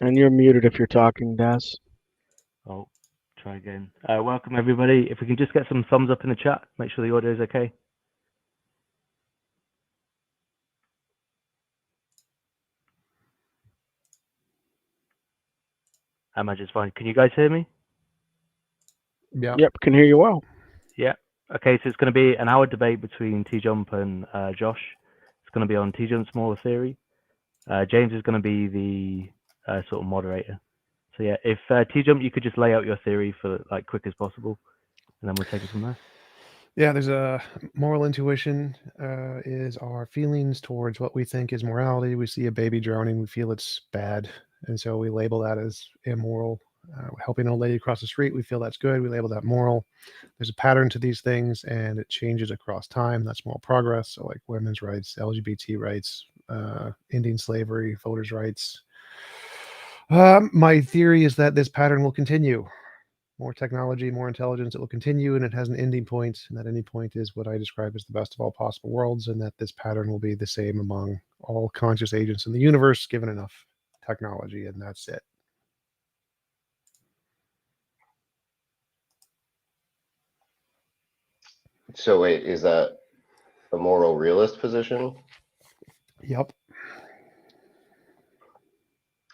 And you're muted if you're talking, Des. Oh, try again. Welcome everybody. If we can just get some thumbs up in the chat, make sure the audio is okay. I imagine it's fine. Can you guys hear me? Yeah. Yep, can hear you well. Yeah. Okay, so it's going to be an hour debate between TJump and Josh. It's going to be on TJump's moral theory. James is going to be the sort of moderator. So yeah, if TJump, you could just lay out your theory for like quick as possible, and then we'll take it from there. Yeah, there's a moral intuition is our feelings towards what we think is morality. We see a baby drowning, we feel it's bad, and so we label that as immoral. Helping an old lady across the street, we feel that's good. We label that moral. There's a pattern to these things, and it changes across time. That's moral progress. So, like women's rights, LGBT rights, ending slavery, voters' rights. My theory is that this pattern will continue. More technology, more intelligence, it will continue, and it has an ending point, and that ending point is what I describe as the best of all possible worlds, and that this pattern will be the same among all conscious agents in the universe, given enough technology, and that's it. So wait, is that a moral realist position? Yep.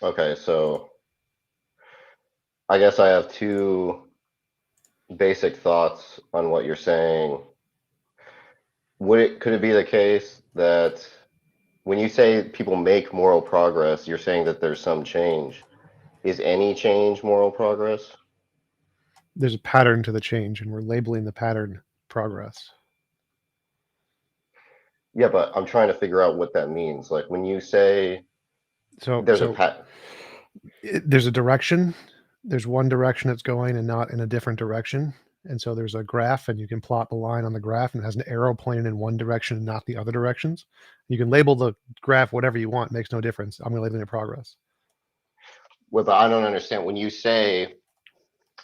Okay, so I guess I have two basic thoughts on what you're saying. Could it be the case that when you say people make moral progress, you're saying that there's some change? Is any change moral progress? There's a pattern to the change, and we're labeling the pattern progress. Yeah, but I'm trying to figure out what that means. Like when you say there's a direction, there's one direction it's going and not in a different direction. And so there's a graph, and you can plot the line on the graph, and it has an arrow pointing in one direction and not the other directions. You can label the graph whatever you want, it makes no difference. I'm labeling it progress. Well, but I don't understand. When you say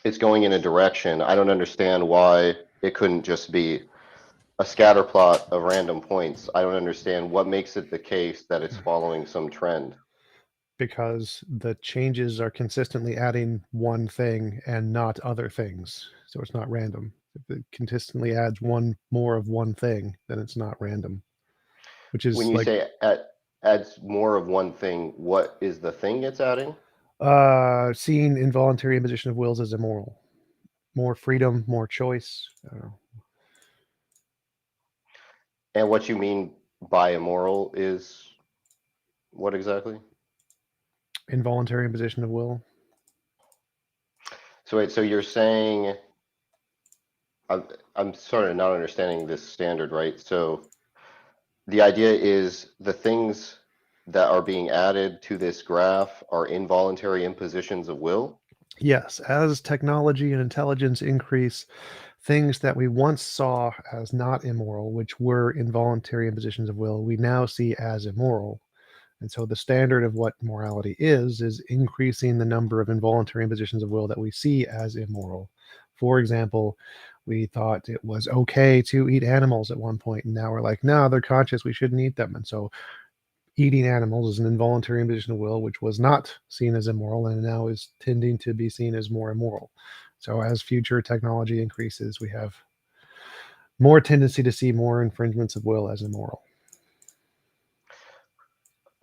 it's going in a direction, I don't understand why it couldn't just be a scatter plot of random points. I don't understand what makes it the case that it's following some trend. Because the changes are consistently adding one thing and not other things. So it's not random. If it consistently adds one more of one thing, then it's not random. Which is when you say adds more of one thing, what is the thing it's adding? Seeing involuntary imposition of wills as immoral. More freedom, more choice. And what you mean by immoral is what exactly? Involuntary imposition of will. So wait, so you're saying, I'm sort of not understanding this standard, right? So the idea is the things that are being added to this graph are involuntary impositions of will? Yes, as technology and intelligence increase, things that we once saw as not immoral, which were involuntary impositions of will, we now see as immoral. And so the standard of what morality is increasing the number of involuntary impositions of will that we see as immoral. For example, we thought it was okay to eat animals at one point, and now we're like, no, they're conscious, we shouldn't eat them. And so eating animals is an involuntary imposition of will, which was not seen as immoral and now is tending to be seen as more immoral. So as future technology increases, we have more tendency to see more infringements of will as immoral.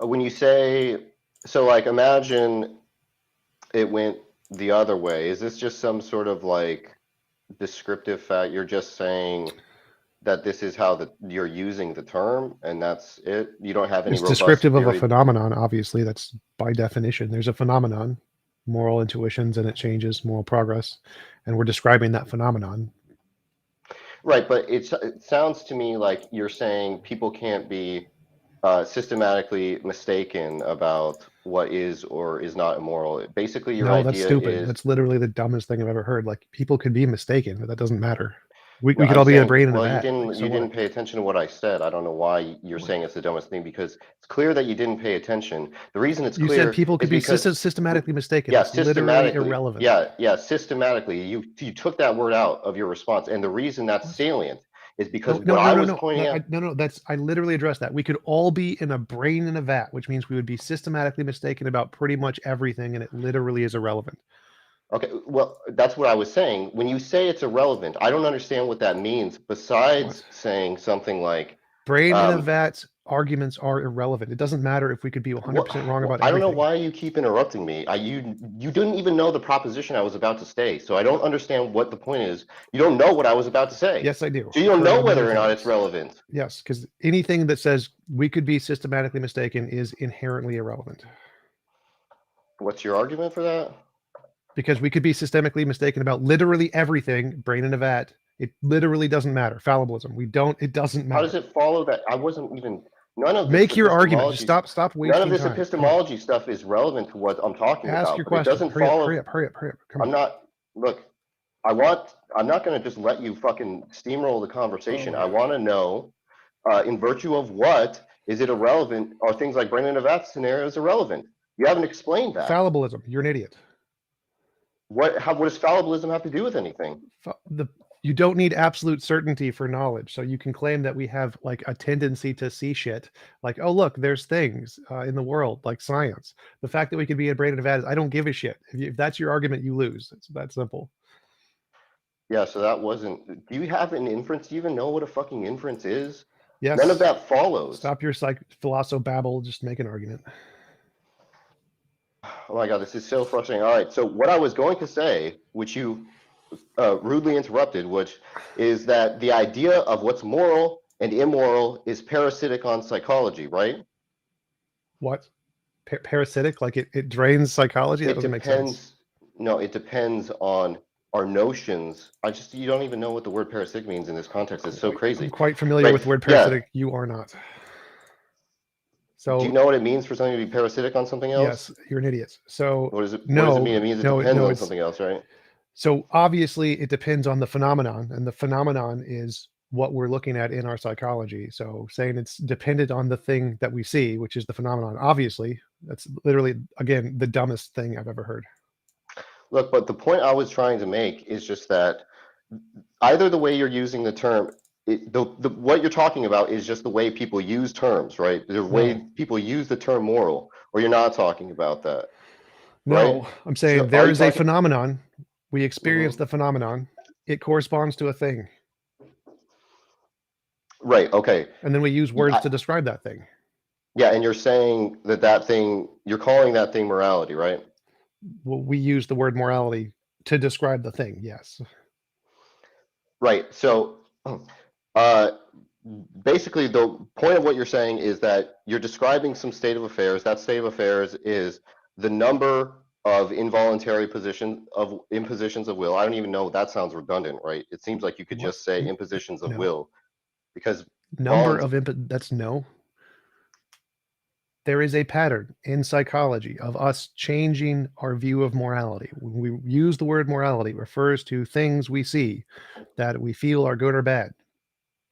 When you say, so like imagine it went the other way, is this just some sort of like descriptive fact? You're just saying that this is how you're using the term and that's it? You don't have any It's robust descriptive theory? of a phenomenon, obviously. That's by definition. There's a phenomenon, moral intuitions, and it changes, moral progress, and we're describing that phenomenon. Right, but it sounds to me like you're saying people can't be systematically mistaken about what is or is not immoral. Basically, your idea that's stupid. is... That's literally the dumbest thing I've ever heard. Like, people could be mistaken, but that doesn't matter. We Well, could I'm all be in a saying, brain in a well, you vat. didn't Like, so you didn't what? pay attention to what I said. I don't know why you're saying it's the dumbest thing, because it's clear that you didn't pay attention. The reason it's You clear said people is could be because systematically mistaken. yeah, It's literally systematically, irrelevant. yeah, systematically. You took that word out of your response, and the reason that's salient is because No, what no, I no, was no, pointing no, out. no. I literally addressed that. We could all be in a brain in a vat, which means we would be systematically mistaken about pretty much everything, and it literally is irrelevant. Okay, well, that's what I was saying. When you say it's irrelevant, I don't understand what that means. Besides saying something like, Brain in a vat's arguments are irrelevant. It doesn't matter if we could be 100% wrong about everything. I don't know why you keep interrupting me. You didn't even know the proposition I was about to say, so I don't understand what the point is. You don't know what I was about to say. Yes, I do. So you don't know whether or not it's relevant. Yes, because anything that says we could be systematically mistaken is inherently irrelevant. What's your argument for that? Because we could be systemically mistaken about literally everything, brain in a vat. It literally doesn't matter. Fallibilism. It doesn't matter. How does it follow that? I wasn't even, none of this Make your argument. Just stop wasting time. None of this epistemology stuff is relevant to what I'm talking about. Ask your question. It doesn't hurry follow. Up. Come on. I'm not going to just let you fucking steamroll the conversation. I want to know, in virtue of what is it irrelevant? Are things like brain in a vat scenarios irrelevant? You haven't explained that. Fallibilism. You're an idiot. What does fallibilism have to do with anything? You don't need absolute certainty for knowledge. So you can claim that we have like a tendency to see shit. Like, oh, look, there's things in the world like science. The fact that we could be a brain in a vat is I don't give a shit. If that's your argument, you lose. It's that simple. Yeah, so that wasn't. Do you have an inference? Do you even know what a fucking inference is? Yes. None of that follows. Stop your philosophabble. Just make an argument. Oh my God, this is so frustrating. All right, so what I was going to say, which you rudely interrupted, which is that the idea of what's moral and immoral is parasitic on psychology, right? What? Parasitic? Like it drains psychology? That doesn't make sense. No, it depends on our notions. You don't even know what the word parasitic means in this context. It's so crazy. I'm quite familiar with the word parasitic. Yeah. You are not. So do you know what it means for something to be parasitic on something else? Yes, you're an idiot. So what does it mean? It means it depends on something else, right? So obviously it depends on the phenomenon, and the phenomenon is what we're looking at in our psychology. So saying it's dependent on the thing that we see, which is the phenomenon, obviously, that's literally, again, the dumbest thing I've ever heard. Look, but the point I was trying to make is just that either the way you're using the term, what you're talking about is just the way people use terms, right? The way people use the term moral, or you're not talking about that. No, right? I'm saying there is a phenomenon. We experience the phenomenon. It corresponds to a thing. Right, okay. And then we use words to describe that thing. Yeah, and you're saying that thing, you're calling that thing morality, right? Well, we use the word morality to describe the thing, yes. Right, so basically the point of what you're saying is that you're describing some state of affairs. That state of affairs is the number of involuntary impositions of will. I don't even know, that sounds redundant, right? It seems like you could just say impositions of will, because that's no. There is a pattern in psychology of us changing our view of morality. When we use the word morality, it refers to things we see that we feel are good or bad.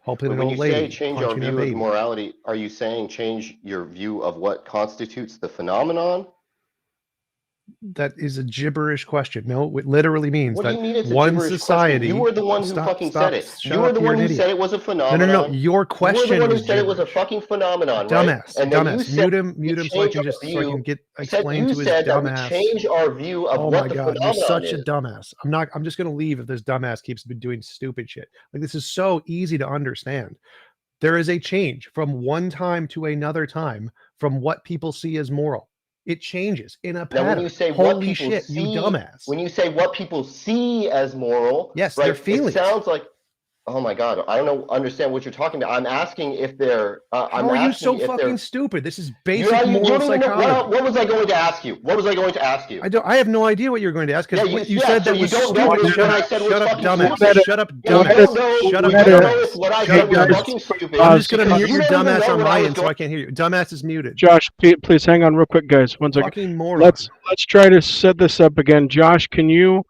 Helping an old lady, when you say change our view of morality, are you saying change your view of what constitutes the phenomenon? That is a gibberish question. No, it literally means what that do you mean it's one a society. Question? You were the one who fucking said it. You were the one who said it was a phenomenon. No. Your question. You were the one who said it was a fucking phenomenon, dumbass. Right? And dumbass. Mute him so I can just so I can get explain to his dumbass. Change our view of what the phenomenon is. You're such a dumbass. I'm just gonna leave if this dumbass keeps doing stupid shit. Like, this is so easy to understand. There is a change from one time to another time from what people see as moral. It changes in a pattern. Now, when you say holy shit, you dumbass. When you say what people see as moral, yes, right, their feelings. It sounds like, oh my God, I don't understand what you're talking about. I'm asking if they're. How are you so fucking stupid? This is basic moral psychology. What was I going to ask you? What was I going to ask you? I have no idea what you're going to ask, because you said that was stupid. Shut up, dumbass. Shut up, dumbass. Shut up, dumbass. I'm just going to mute your dumbass on my end so I can't hear you. Dumbass is muted. Josh, please hang on real quick, guys. 1 second. Fucking moron. Let's try to set this up again. Josh, can you?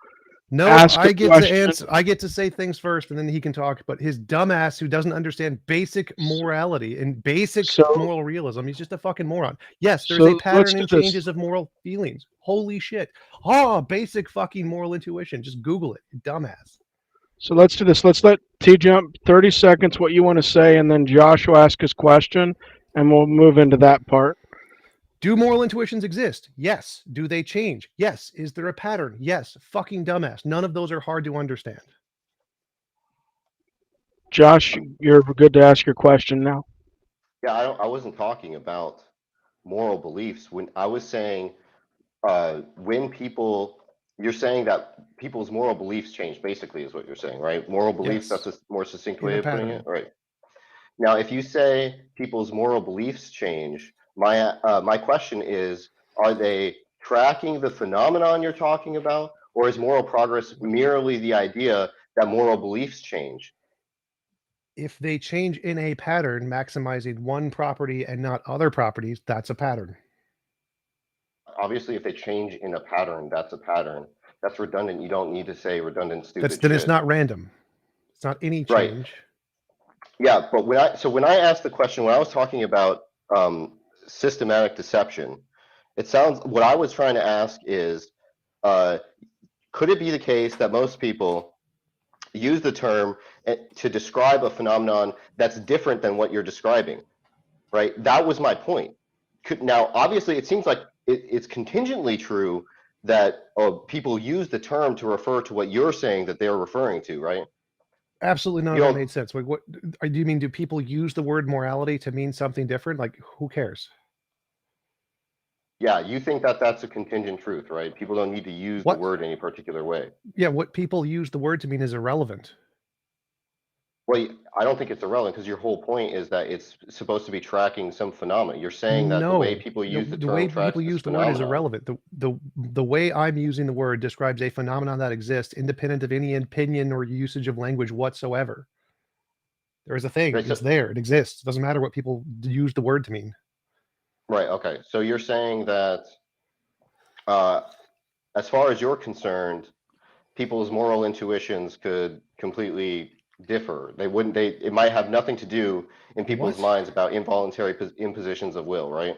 No, I get to answer. I get to say things first, and then he can talk. But his dumbass, who doesn't understand basic morality and basic moral realism, he's just a fucking moron. Yes, there's a pattern in changes of moral feelings. Holy shit! Basic fucking moral intuition. Just Google it, you dumbass. So let's do this. Let's let TJump 30 seconds what you want to say, and then Josh will ask his question, and we'll move into that part. Do moral intuitions exist? Yes. Do they change? Yes. Is there a pattern? Yes. Fucking dumbass. None of those are hard to understand. Josh, you're good to ask your question now. Yeah, I wasn't talking about moral beliefs. When I was saying, when people, you're saying that people's moral beliefs change, basically, is what you're saying, right? Moral beliefs, Yes. that's a more succinct In way a of putting pattern. it, right? Now, if you say people's moral beliefs change, my question is, are they tracking the phenomenon you're talking about, or is moral progress merely the idea that moral beliefs change? If they change in a pattern, maximizing one property and not other properties, that's a pattern. Obviously, if they change in a pattern, that's a pattern. That's redundant. You don't need to say redundant, stupid Then it's shit. not random. It's not any Right. change. Yeah, but when I asked the question, when I was talking about systematic deception, it sounds, what I was trying to ask is, could it be the case that most people use the term to describe a phenomenon that's different than what you're describing, right? That was my point. Now, obviously, it seems like it's contingently true that people use the term to refer to what you're saying that they're referring to, right? Absolutely none You of that don't, made sense. Like, what do you mean? Do people use the word morality to mean something different? Like, who cares? yeah, you think that that's a contingent truth, right? People don't need to use the What? word any particular way. Yeah, what people use the word to mean is irrelevant. Well, I don't think it's irrelevant because your whole point is that it's supposed to be tracking some phenomena. You're saying that the way No, people use the the way term people tracks this use the word is phenomenon. irrelevant. The way I'm using the word describes a phenomenon that exists independent of any opinion or usage of language whatsoever. There is a thing. Right, so, It's there. It exists. It doesn't matter what people use the word to mean. right, okay. So you're saying that as far as you're concerned, people's moral intuitions could completely differ. It might have nothing to do in people's What? minds about involuntary impositions of will, right?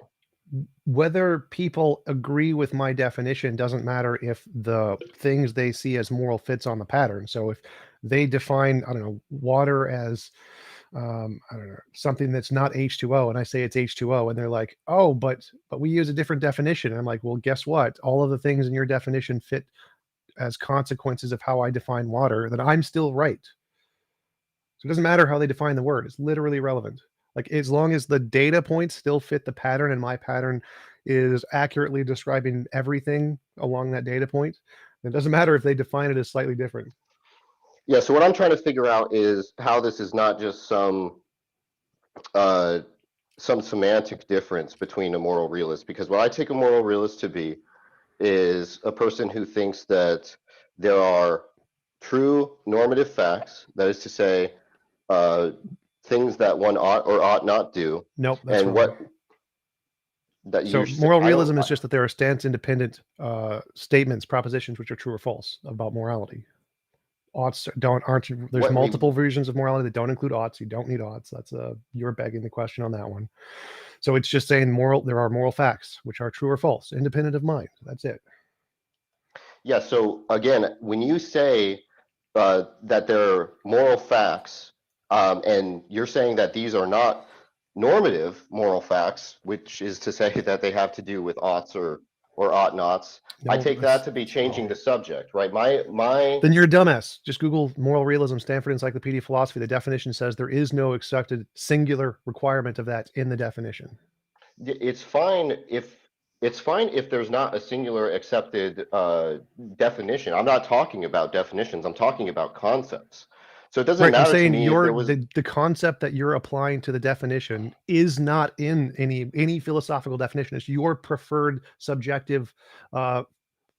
Whether people agree with my definition doesn't matter if the things they see as moral fits on the pattern. So if they define, I don't know, water as I don't know, something that's not H2O, and I say it's H2O, and they're like, oh, but we use a different definition. And I'm like, well, guess what? All of the things in your definition fit as consequences of how I define water, then I'm still right. So it doesn't matter how they define the word. It's literally irrelevant. Like, as long as the data points still fit the pattern and my pattern is accurately describing everything along that data point, it doesn't matter if they define it as slightly different. Yeah, so what I'm trying to figure out is how this is not just some semantic difference between a moral realist, because what I take a moral realist to be is a person who thinks that there are true normative facts, that is to say, things that one ought or ought not do, Nope, that's and wrong. what that So you moral I don't realism is just that there are stance-independent statements, propositions which are true or false about morality. Oughts aren't. There's what multiple versions of morality that don't include oughts. You don't need oughts. That's you're begging the question on that one. So it's just saying there are moral facts which are true or false, independent of mind. That's it. yeah, so again, when you say that there are moral facts, and you're saying that these are not normative moral facts, which is to say that they have to do with oughts or ought nots, I No, take that to be changing the subject, right? Then you're a dumbass. Just Google moral realism, Stanford Encyclopedia of Philosophy. The definition says there is no accepted singular requirement of that in the definition. it's fine if there's not a singular accepted definition. I'm not talking about definitions. I'm talking about concepts. So it doesn't Right. I'm matter to saying me if there was the concept that you're applying to the definition is not in any philosophical definition. It's your preferred subjective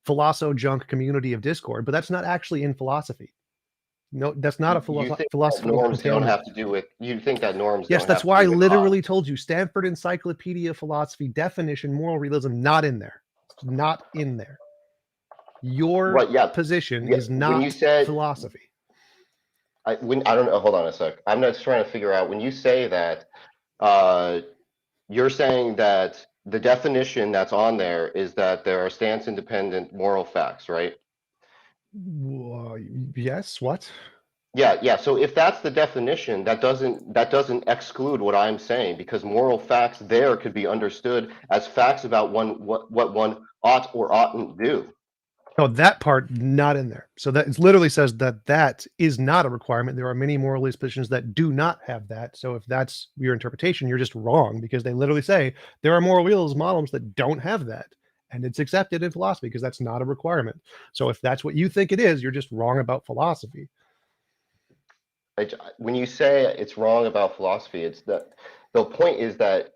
philosopho-junk community of discord, but that's not actually in philosophy. No, that's not a you think that philosophical norms don't entailment. have to do with you think that norms Yes, don't that's have to why I do with literally told you Stanford Encyclopedia of Philosophy definition, moral realism, not in there. It's not in there. Your right, yeah, position yeah. is When you not said philosophy. I don't know, hold on a sec. I'm just trying to figure out when you say that uh you're saying that the definition that's on there is that there are stance independent moral facts, right? Yes, what? Yeah. So if that's the definition, that doesn't exclude what I'm saying, because moral facts there could be understood as facts about what one ought or oughtn't do. No, that part not in there. So that it literally says that is not a requirement. There are many moralist positions that do not have that. So if that's your interpretation, you're just wrong, because they literally say there are moral realism models that don't have that, and it's accepted in philosophy because that's not a requirement. So if that's what you think it is, you're just wrong about philosophy. When you say it's wrong about philosophy, it's that the point is that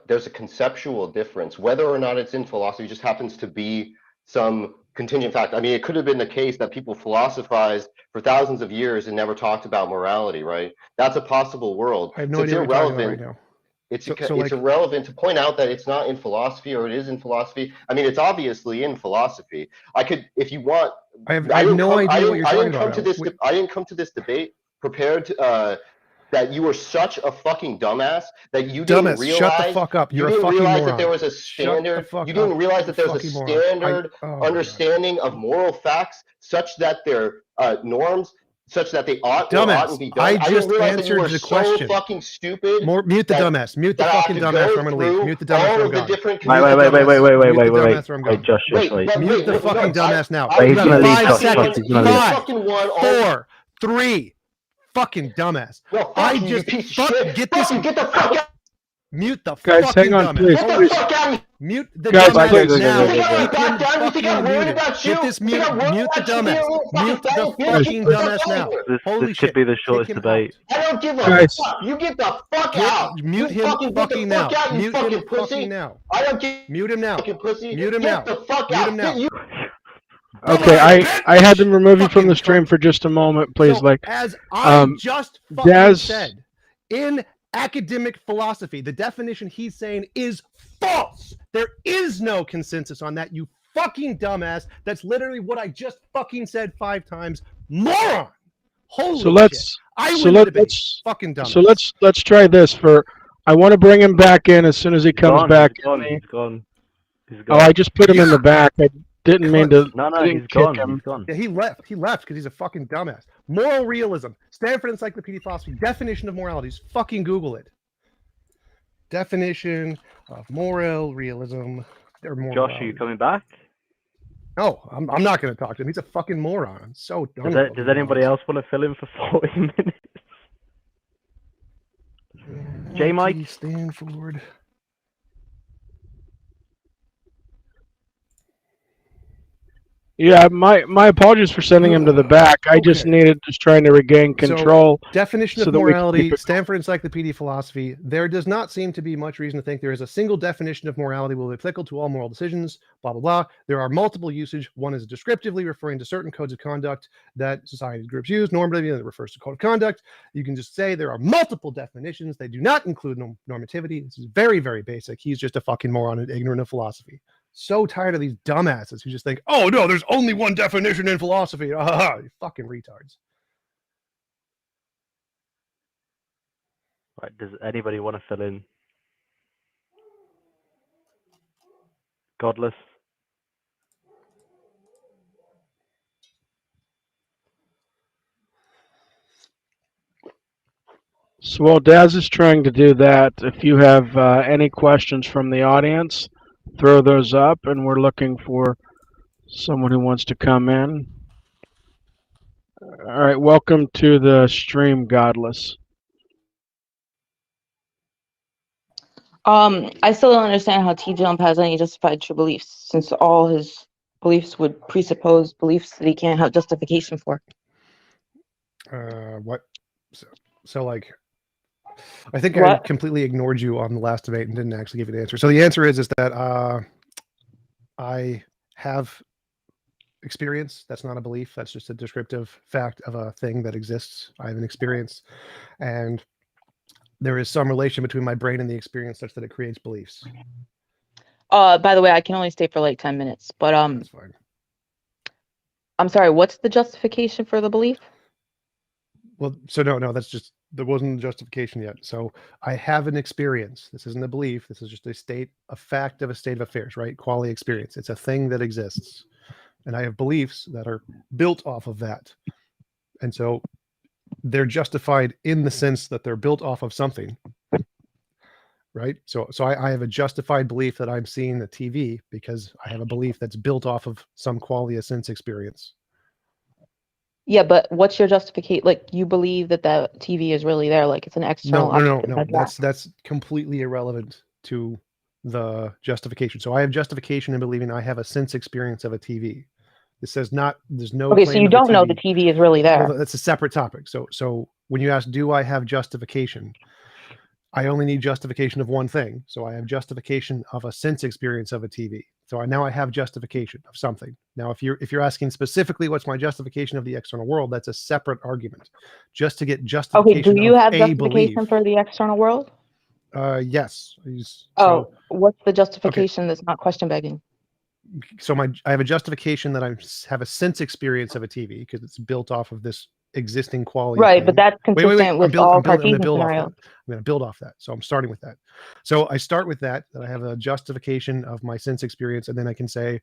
there's a conceptual difference. Whether or not it's in philosophy just happens to be some contingent fact. I mean, it could have been the case that people philosophized for thousands of years and never talked about morality, right? That's a possible world. I have no So it's idea what you're talking about irrelevant. right now. It's So it's like, irrelevant to point out that it's not in philosophy, or it is in philosophy. I mean, it's obviously in philosophy. I could, if you want. I have no idea what you're talking about. I didn't come to this debate prepared to, that you were such a fucking dumbass that you didn't realize. Shut the fuck up. You're a fucking moron. That there was a standard. You didn't realize that there's a standard understanding of moral facts, such that they're norms, such that they ought or oughtn't be done. I just answered the question. So fucking stupid. Mute the dumbass. Mute the fucking dumbass. I'm gonna leave. Mute the dumbass. All of the different. Wait, Josh, wait. Mute the fucking dumbass now. He's gonna leave. 5 seconds. He's gonna leave. 5, 4, 3. Fucking dumbass. No, I you, just piece of shit. get this. Get the fuck out. Mute the Guys, fucking hang on, dumbass. please. Get the fuck out. Mute the Guys, dumbass please. now. You think I'm Keep back him down? You think I'm fucking worried muted. about you? Get this You think mute. I'm worried Mute the about you? dumbass. Mute the fucking dumbass now. Holy This shit. could be the Kick shortest him debate. out. I don't give a Guys. fuck. You get the fuck out. Mute You him fucking fucking get the now. fuck out, you Mute fucking him pussy. fucking now. I don't give Mute him now. fucking pussy. Mute him now. Get the fuck Mute out. him now. Okay, I had them remove you from the stream for just a moment, please. So, Like, as I just fucking Daz- said, in academic philosophy, the definition he's saying is false. There is no consensus on that, you fucking dumbass. That's literally what I just fucking said 5 times. Moron! Holy so let's shit. I so win let, the debate. let's Fucking dumbass. so let's try this for. I want to bring him back in as soon as he comes back. He's gone. Oh, I just put him in the back. I didn't mean to. No, I didn't he's kick gone. him. He's gone. Yeah, he left because he's a fucking dumbass. Moral realism. Stanford Encyclopedia of Philosophy. Definition of morality. Just fucking Google it. Definition of moral realism. Josh, are you coming back? No, I'm not going to talk to him. He's a fucking moron. I'm so done. Does anybody else want to fill in for 40 minutes? J. Mike? Stanford. Yeah, my apologies for sending him to the back. I just needed trying to regain control. Definition so of that we can morality, keep it- Stanford Encyclopedia of Philosophy. There does not seem to be much reason to think there is a single definition of morality will be applicable to all moral decisions, blah, blah, blah. There are multiple usage. One is descriptively referring to certain codes of conduct that society groups use. Normatively, that refers to code of conduct. You can just say there are multiple definitions. They do not include normativity. This is very, very basic. He's just a fucking moron and ignorant of philosophy. So tired of these dumbasses who just think, oh, no, there's only one definition in philosophy. You fucking retards. Right, does anybody want to fill in? Godless? So while Daz is trying to do that, if you have any questions from the audience, throw those up, and we're looking for someone who wants to come in. All right, welcome to the stream, Godless. I still don't understand how TJump has any justified true beliefs, since all his beliefs would presuppose beliefs that he can't have justification for. What? So like, I think I completely ignored you on the last debate and didn't actually give you the answer. So the answer is that I have experience. That's not a belief. That's just a descriptive fact of a thing that exists. I have an experience, and there is some relation between my brain and the experience such that it creates beliefs. By the way, I can only stay for like 10 minutes, but That's fine. I'm sorry, what's the justification for the belief? Well, so no, that's just, there wasn't a justification yet. So I have an experience. This isn't a belief. This is just a fact of a state of affairs, right? Quality experience. It's a thing that exists. And I have beliefs that are built off of that. And so they're justified in the sense that they're built off of something, right? So I have a justified belief that I'm seeing the TV because I have a belief that's built off of some qualia sense experience. Yeah, but what's your justification? Like, you believe that the TV is really there, like it's an external object. No. That's completely irrelevant to the justification. So I have justification in believing I have a sense experience of a TV. This says not. There's no. Okay, so claim you of the don't know TV. the TV is really there. Well, that's a separate topic. So when you ask, do I have justification? I only need justification of one thing. So I have justification of a sense experience of a TV. So now I have justification of something. Now, if you're asking specifically what's my justification of the external world, that's a separate argument. Just to get justification. Okay, do you have a justification belief. for the external world? Yes. Oh, what's the justification that's not question begging? So I have a justification that I have a sense experience of a TV because it's built off of this existing quality. Right, but that's consistent with all Cartesian scenarios. I'm going to build off that. So I'm starting with that. So I start with that I have a justification of my sense experience, and then I can say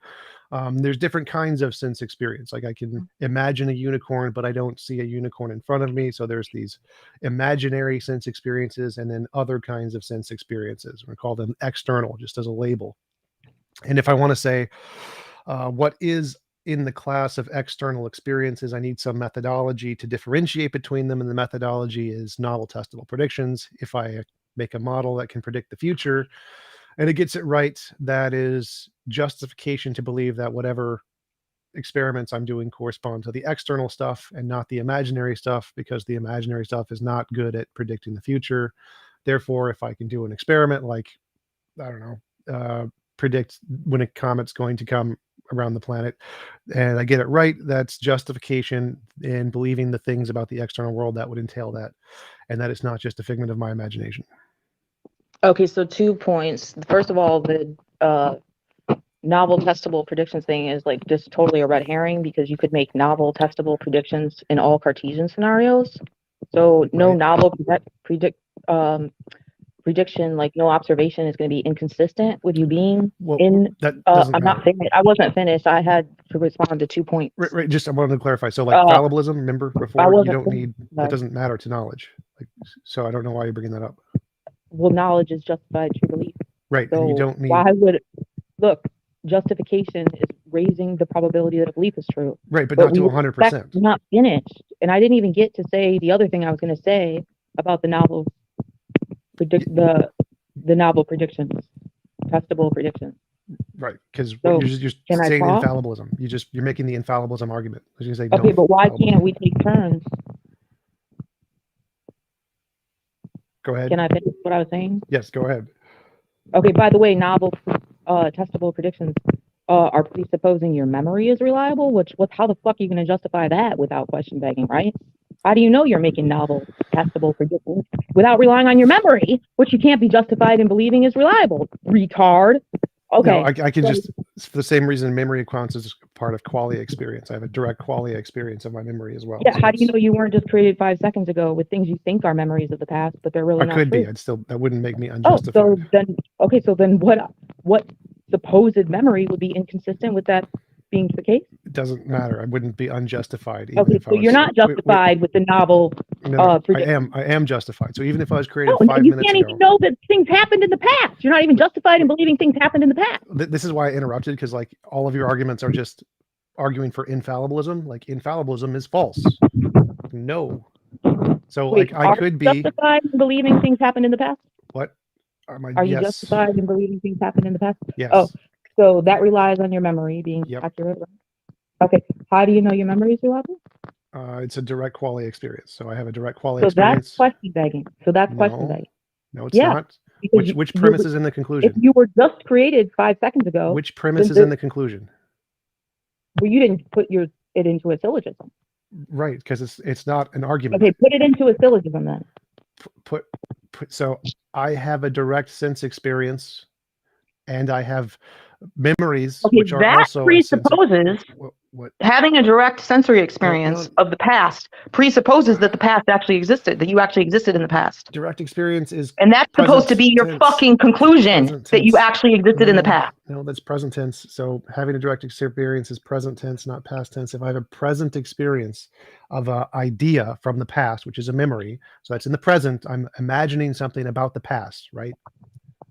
there's different kinds of sense experience. Like I can imagine a unicorn, but I don't see a unicorn in front of me. So there's these imaginary sense experiences and then other kinds of sense experiences. We call them external, just as a label. And if I want to say what is in the class of external experiences, I need some methodology to differentiate between them. And the methodology is novel testable predictions. If I make a model that can predict the future and it gets it right, that is justification to believe that whatever experiments I'm doing correspond to the external stuff and not the imaginary stuff, because the imaginary stuff is not good at predicting the future. Therefore, if I can do an experiment like, I don't know, predict when a comet's going to come around the planet and I get it right, that's justification in believing the things about the external world that would entail that, and that it's not just a figment of my imagination. Okay, so 2 points. First of all, the novel testable predictions thing is like just totally a red herring, because you could make novel testable predictions in all Cartesian scenarios. So no novel prediction, like no observation, is going to be inconsistent with you being in. That doesn't I'm not finished. I wasn't finished. I had to respond to 2 points. Right. Just I wanted to clarify. So like fallibilism, remember before, you don't need. It doesn't matter to knowledge. Like, so I don't know why you're bringing that up. Well, knowledge is justified true belief. Right. So and you don't need. Why would justification is raising the probability that a belief is true. Right, but not to 100%. Not finished, and I didn't even get to say the other thing I was going to say about the novel the novel predictions, testable predictions. Right, because So, you're saying infallibilism. You're making the infallibilism argument. You say, okay, but why can't we take turns? Go ahead. Can I finish what I was saying? Yes, go ahead. Okay, by the way, novel testable predictions are presupposing your memory is reliable, how the fuck are you going to justify that without question begging, right? How do you know you're making novel testable predictions without relying on your memory, which you can't be justified in believing is reliable? Retard. Okay. No, I can just, for the same reason, memory accounts is part of qualia experience. I have a direct qualia experience of my memory as well. Yeah, so how do you know you weren't just created 5 seconds ago with things you think are memories of the past, but they're really not could true? be. That wouldn't make me unjustified. So then what supposed memory would be inconsistent with that being the case? It doesn't matter. I wouldn't be unjustified. Okay, so you're not justified with the novel. No, I am justified. So even if I was created 5 minutes ago. You can't even know that things happened in the past. You're not even justified in believing things happened in the past. This is why I interrupted, because like all of your arguments are just arguing for infallibilism. Like infallibilism is false. No. So Wait, like I could be justified in believing things happened in the past. What? Are you justified in believing things happened in the past? Yes. Oh, so that relies on your memory being accurate. Right? Okay. How do you know your memory is reliable? It's a direct qualia experience. So I have a direct qualia experience. So that's question begging. Question begging. No, it's not. Which premise is in the conclusion? If you were just created 5 seconds ago. Which premise is in the conclusion? Well, you didn't put it into a syllogism. Right, because it's not an argument. Okay, put it into a syllogism then. So I have a direct sense experience, and I have memories, which are also presupposes. Having a direct sensory experience of the past presupposes that the past actually existed, that you actually existed in the past. Direct experience is, and that's supposed to be your fucking conclusion that you actually existed in the past. No, that's present tense. So having a direct experience is present tense, not past tense. If I have a present experience of an idea from the past, which is a memory, so that's in the present, I'm imagining something about the past, right?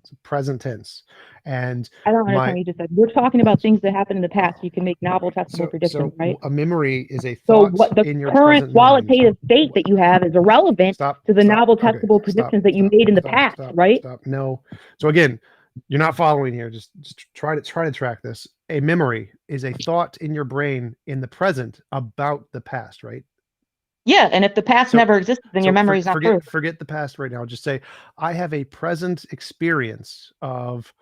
It's present tense. And I don't understand what you just said. We're talking about things that happened in the past. You can make novel, testable predictions, right? A memory is a thought in your current qualitative state that you have is irrelevant to the novel, testable predictions that you made in the past, right? No. So again, you're not following here. Just try to track this. A memory is a thought in your brain in the present about the past, right? Yeah, and if the past never existed, then your memory is not true. Forget the past right now. Just say, I have a present experience of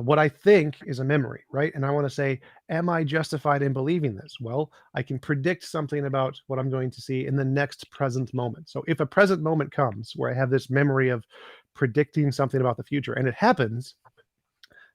what I think is a memory, right? And I want to say, am I justified in believing this? Well, I can predict something about what I'm going to see in the next present moment. So if a present moment comes where I have this memory of predicting something about the future and it happens,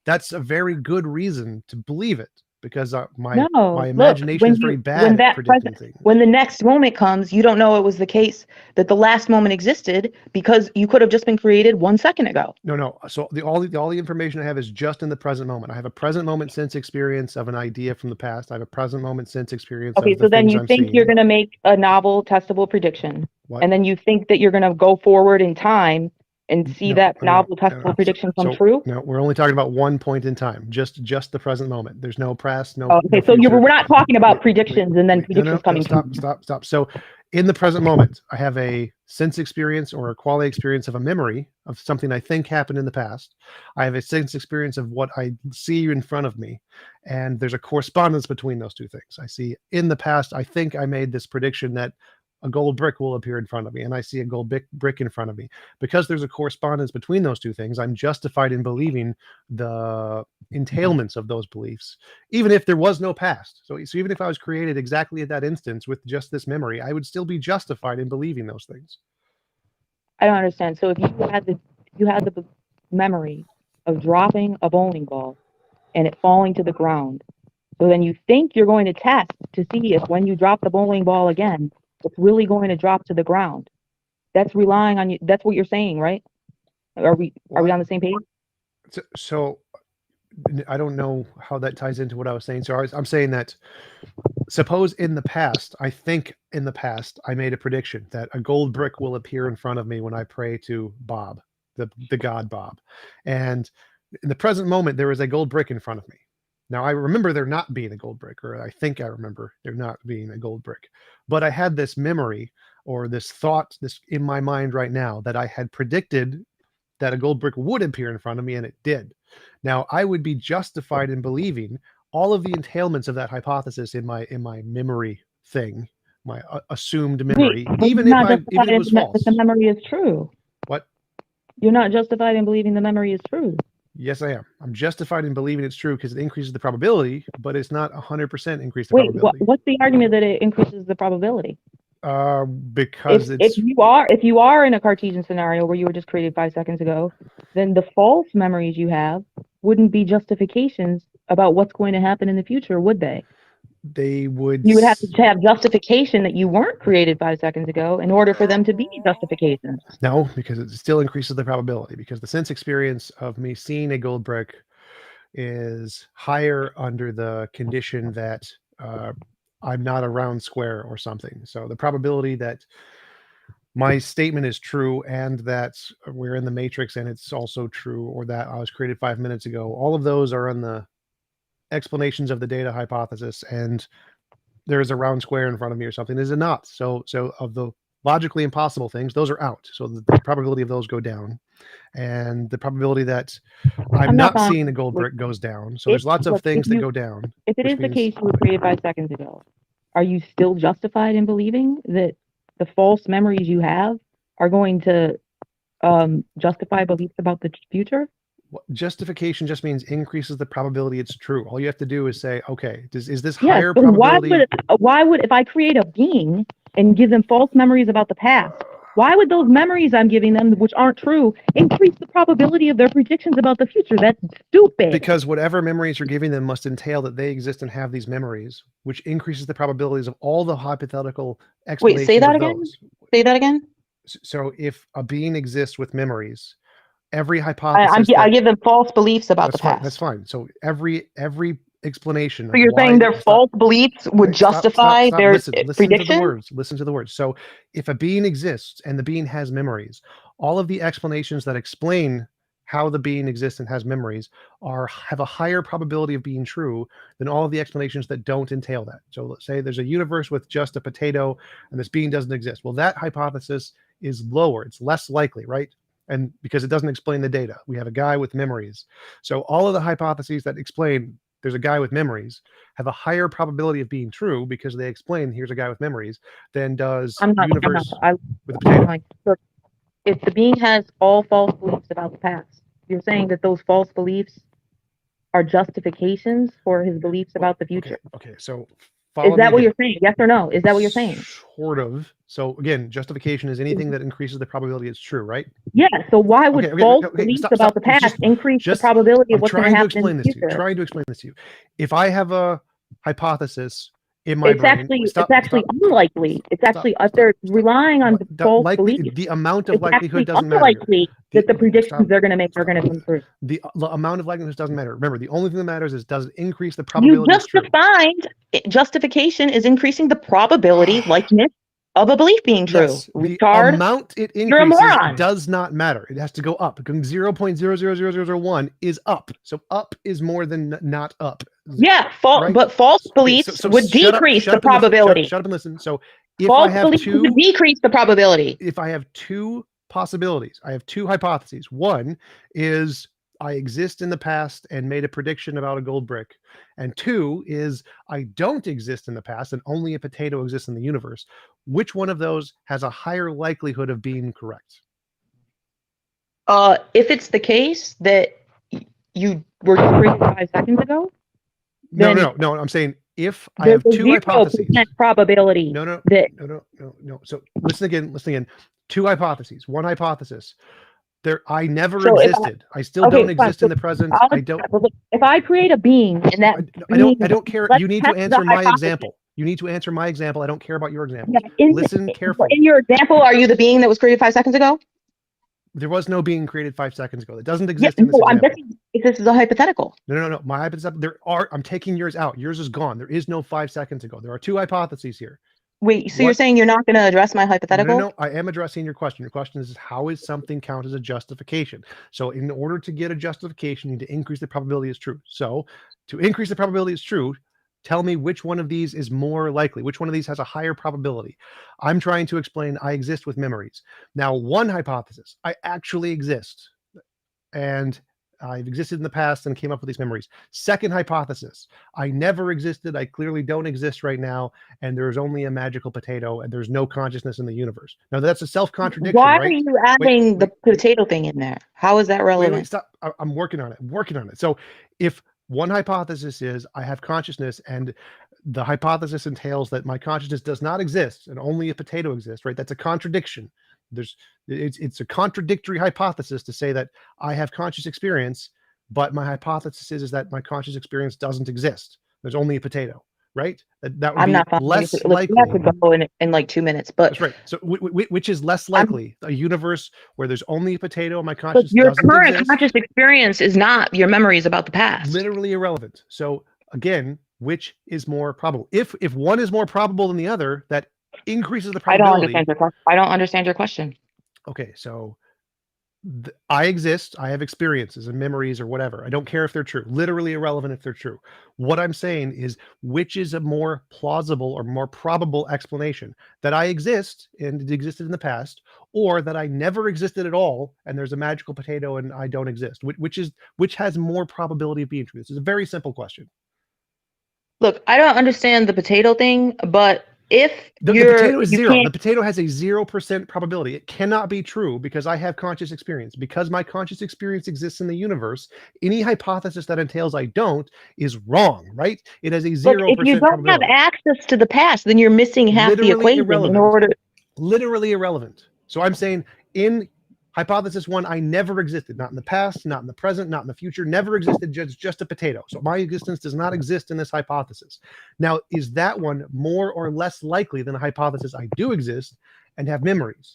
that's a very good reason to believe it. Because my imagination is very bad at predicting things. When the next moment comes, you don't know it was the case that the last moment existed because you could have just been created 1 second ago. No. So all the information I have is just in the present moment. I have a present moment sense experience of an idea from the past. I have a present moment sense experience. Okay, so then you think you're going to make a novel, testable prediction, and then you think that you're going to go forward in time and see that novel, testable prediction come true? No, we're only talking about one point in time, just the present moment. There's no past, no. Okay, so we're not talking about predictions and then predictions coming. Stop. So, in the present moment, I have a sense experience or a quality experience of a memory of something I think happened in the past. I have a sense experience of what I see in front of me, and there's a correspondence between those two things. I see in the past, I think I made this prediction that a gold brick will appear in front of me, and I see a gold brick in front of me. Because there's a correspondence between those two things, I'm justified in believing the entailments of those beliefs, even if there was no past. So even if I was created exactly at that instance with just this memory, I would still be justified in believing those things. I don't understand. So if you had the memory of dropping a bowling ball and it falling to the ground, so then you think you're going to test to see if when you drop the bowling ball again, it's really going to drop to the ground. That's relying on you. That's what you're saying, right? Are we on the same page? So I don't know how that ties into what I was saying. So I'm saying that suppose in the past, I think in the past, I made a prediction that a gold brick will appear in front of me when I pray to Bob, the god Bob. And in the present moment, there is a gold brick in front of me. Now, I remember there not being a gold brick, or I think I remember there not being a gold brick. But I had this memory or this thought in my mind right now that I had predicted that a gold brick would appear in front of me, and it did. Now, I would be justified in believing all of the entailments of that hypothesis in my memory thing, my assumed memory, even if it was false. But the memory is true. What? You're not justified in believing the memory is true. Yes, I am. I'm justified in believing it's true because it increases the probability, but it's not 100% increase the probability. What's the argument that it increases the probability? Because if you are in a Cartesian scenario where you were just created 5 seconds ago, then the false memories you have wouldn't be justifications about what's going to happen in the future, would they? They would. You would have to have justification that you weren't created 5 seconds ago in order for them to be justifications. No, because it still increases the probability, because the sense experience of me seeing a gold brick is higher under the condition that I'm not a round square or something. So the probability that my statement is true and that we're in the matrix and it's also true, or that I was created 5 minutes ago, all of those are on the explanations of the data hypothesis, and there's a round square in front of me or something is it not. So of the logically impossible things, those are out. So the probability of those go down, and the probability that I'm not seeing a gold brick goes down. So there's lots of things that go down. If it is the case you were created 5 seconds ago, are you still justified in believing that the false memories you have are going to justify beliefs about the future? Justification just means increases the probability it's true. All you have to do is say, okay, is this higher probability? Why would if I create a being and give them false memories about the past, Why would those memories I'm giving them, which aren't true, increase the probability of their predictions about the future? That's stupid. Because whatever memories you're giving them must entail that they exist and have these memories, which increases the probabilities of all the hypothetical explanations. Wait, say that of again? those. Say that again? So if a being exists with memories, every hypothesis I give them false beliefs about the past. That's fine. So every explanation. So you're saying their false beliefs would justify their listen prediction? Listen to the words. So if a being exists and the being has memories, all of the explanations that explain how the being exists and has memories have a higher probability of being true than all of the explanations that don't entail that. So let's say there's a universe with just a potato and this being doesn't exist. Well, that hypothesis is lower. It's less likely, right? And because it doesn't explain the data, we have a guy with memories. So all of the hypotheses that explain there's a guy with memories have a higher probability of being true because they explain here's a guy with memories than does universe with a potato. Look, if the being has all false beliefs about the past, you're saying that those false beliefs are justifications for his beliefs about the future. Okay. So is that what you're saying? Yes or no? Is that what you're saying? Sort of. So again, justification is anything that increases the probability it's true, right? Yeah. So why would false beliefs about the past increase the probability of what's going to happen in the future? I'm trying to explain this to you. If I have a hypothesis in my brain, it's actually unlikely. It's actually they're relying on the false beliefs. The amount of likelihood doesn't matter. It's unlikely that the predictions they're going to make are going to come true. The amount of likelihood doesn't matter. Remember, the only thing that matters is does it increase the probability? You just defined justification is increasing the probability likeness of a belief being true. Yes, the amount it increases does not matter. It has to go up. 0.00001 is up. So up is more than not up. Yeah, but false beliefs would decrease the probability. Shut up and listen. So if false beliefs would decrease the probability. If I have two possibilities, I have two hypotheses. One is I exist in the past and made a prediction about a gold brick. And two is I don't exist in the past and only a potato exists in the universe. Which one of those has a higher likelihood of being correct? If it's the case that you were created 5 seconds ago? No. I'm saying if I have two hypotheses. Probability. No. So listen again. Two hypotheses. One hypothesis. I never existed. I still don't exist in the present. I don't. If I create a being in that, I don't care. You need to answer my example. You need to answer my example. I don't care about your example. Yeah, listen carefully. In your example, are you the being that was created 5 seconds ago? There was no being created 5 seconds ago. It doesn't exist in this example. I'm guessing this is a hypothetical. No. My hypothesis. I'm taking yours out. Yours is gone. There is no 5 seconds ago. There are two hypotheses here. Wait, so you're saying you're not going to address my hypothetical? No, I am addressing your question. Your question is how is something count as a justification? So in order to get a justification, you need to increase the probability it's true. So to increase the probability it's true, tell me which one of these is more likely. Which one of these has a higher probability? I'm trying to explain I exist with memories. Now, one hypothesis, I actually exist. And I've existed in the past and came up with these memories. Second hypothesis, I never existed. I clearly don't exist right now. And there's only a magical potato and there's no consciousness in the universe. Now that's a self-contradiction. Why right? are you adding the potato thing in there? How is that relevant? Wait, stop. I'm working on it. So if one hypothesis is I have consciousness and the hypothesis entails that my consciousness does not exist and only a potato exists, right? That's a contradiction. It's a contradictory hypothesis to say that I have conscious experience, but my hypothesis is that my conscious experience doesn't exist. There's only a potato, right? That would be less likely. You have to go in like 2 minutes, but that's right. So which is less likely? A universe where there's only a potato and my conscious your doesn't current exist? conscious experience is not your memories about the past. Literally irrelevant. So again, which is more probable? If one is more probable than the other, that increases the probability. I don't understand your question. Okay, so I exist. I have experiences and memories or whatever. I don't care if they're true. Literally irrelevant if they're true. What I'm saying is which is a more plausible or more probable explanation? That I exist and it existed in the past, or that I never existed at all and there's a magical potato and I don't exist? Which has more probability of being true? This is a very simple question. Look, I don't understand the potato thing, but if the potato is zero. The potato has a 0% probability. It cannot be true because I have conscious experience. Because my conscious experience exists in the universe, any hypothesis that entails I don't is wrong, right? It has a 0% probability. If you don't have access to the past, then you're missing half the equation. Literally irrelevant. So I'm saying in hypothesis 1, I never existed, not in the past, not in the present, not in the future, never existed, just a potato. So my existence does not exist in this hypothesis. Now, is that one more or less likely than a hypothesis I do exist and have memories?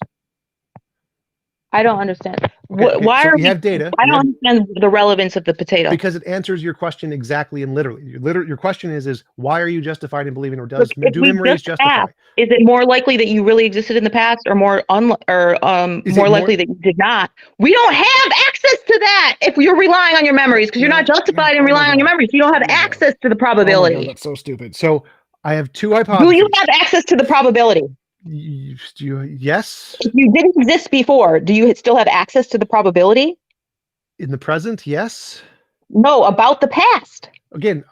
I don't understand. Okay, Why so are we have data. I don't understand the relevance of the potato. Because it answers your question exactly and literally. Your question is why are you justified in believing, or do memories justify? Is it more likely that you really existed in the past, or more likely that you did not? We don't have access to that if you're relying on your memories, because you're not justified in relying on your memories. You don't have access to the probability. Oh my God, that's so stupid. So I have two hypotheses. Do you have access to the probability? Yes. If you didn't exist before, do you still have access to the probability? In the present, yes. No, about the past. Again,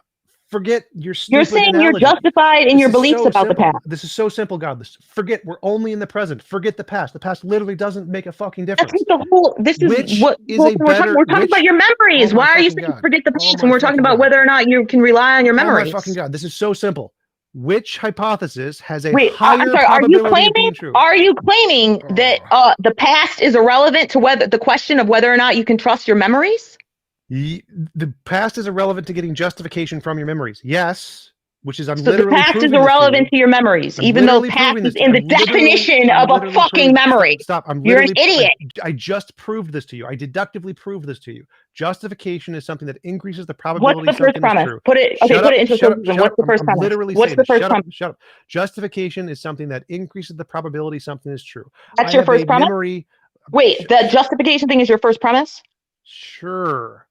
forget your stupid You're saying analogy. you're justified in your beliefs about the past. This is so simple, Godless. Forget, we're only in the present. Forget the past. The past literally doesn't make a fucking difference. That's the whole. This is what we're talking about. Your memories. Why are you saying forget the past when we're talking about whether or not you can rely on your memories? Oh my fucking God! This is so simple. Which hypothesis has a I'm higher sorry, probability of being true? Are you claiming that the past is irrelevant to whether the question of whether or not you can trust your memories? The past is irrelevant to getting justification from your memories. Yes, which is So the past is irrelevant to your memories, even though past is in the definition of a fucking memory. Stop. You're an idiot. I just proved this to you. I deductively proved this to you. Justification is something that increases the probability. What's the first premise? Put it into solution. What's the first premise? What's the first premise? Shut up. Justification is something that increases the probability something is true. That's your first premise? Wait, the justification thing is your first premise? Sure.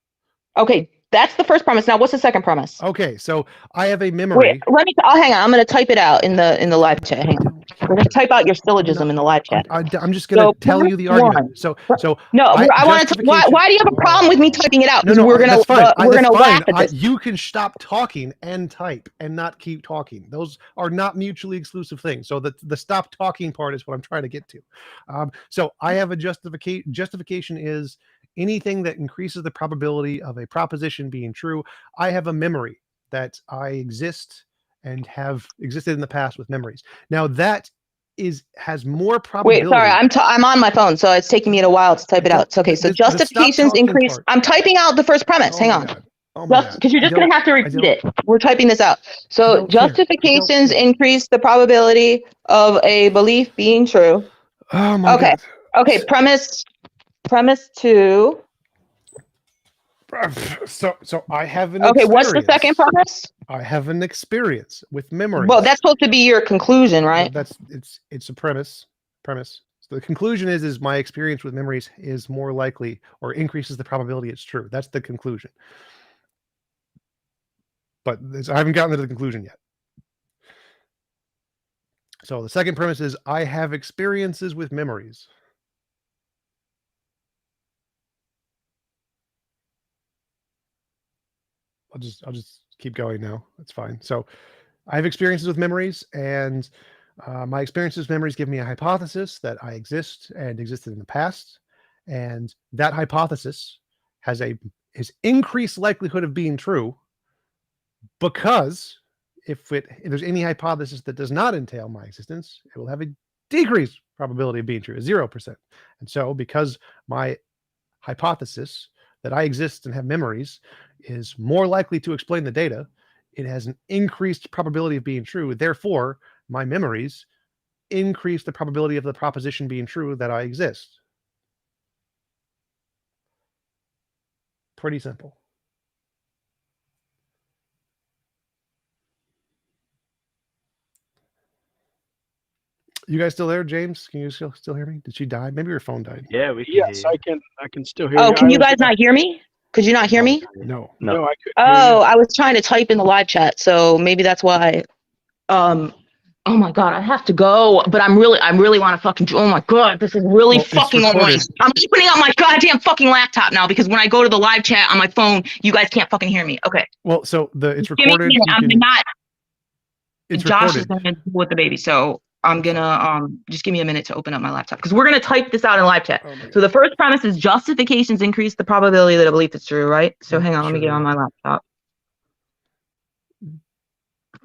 Okay, that's the first premise. Now, what's the second premise? Okay, so I have a memory. Wait, hang on. I'm going to type it out in the live chat. Hang on. We're going to type out your syllogism in the live chat. I'm just going to tell you the argument. So no, I want to. Why do you have a problem with me typing it out? No, we're going to laugh at this. You can stop talking and type and not keep talking. Those are not mutually exclusive things. So the stop talking part is what I'm trying to get to. So I have a justification. Justification is anything that increases the probability of a proposition being true. I have a memory that I exist and have existed in the past with memories. Now that has more probability. Wait, sorry, I'm on my phone, so it's taking me a while to type it out. It's okay. So justifications increase. I'm typing out the first premise. Hang on. Because you're just going to have to repeat it. We're typing this out. So justifications increase the probability of a belief being true. Oh my God. Okay. Premise 2. So I have an experience. What's the second premise? I have an experience with memory. Well, that's supposed to be your conclusion, right? No, it's a premise. So the conclusion is my experience with memories is more likely or increases the probability it's true. That's the conclusion. But I haven't gotten to the conclusion yet. So the second premise is I have experiences with memories. I'll just keep going now. That's fine. So I have experiences with memories, and my experiences with memories give me a hypothesis that I exist and existed in the past. And that hypothesis has increased likelihood of being true, because if there's any hypothesis that does not entail my existence, it will have a decreased probability of being true, 0%. And so because my hypothesis that I exist and have memories is more likely to explain the data, it has an increased probability of being true. Therefore, my memories increase the probability of the proposition being true that I exist. Pretty simple. You guys still there, James? Can you still hear me? Did she die? Maybe your phone died. Yeah, we can. Yes, I can still hear you. Oh, can you guys not hear me? Could you not hear me? No, I couldn't. Oh, I was trying to type in the live chat, so maybe that's why. Oh my God, I have to go, but I really want to fucking. Oh my God, this is really fucking annoying. I'm opening up my goddamn fucking laptop now because when I go to the live chat on my phone, you guys can't fucking hear me. Okay. Well, so it's recorded. Josh is gonna deal with the baby, so I'm gonna just give me a minute to open up my laptop because we're gonna type this out in live chat. So the first premise is justifications increase the probability that a belief is true, right? So hang on, let me get on my laptop.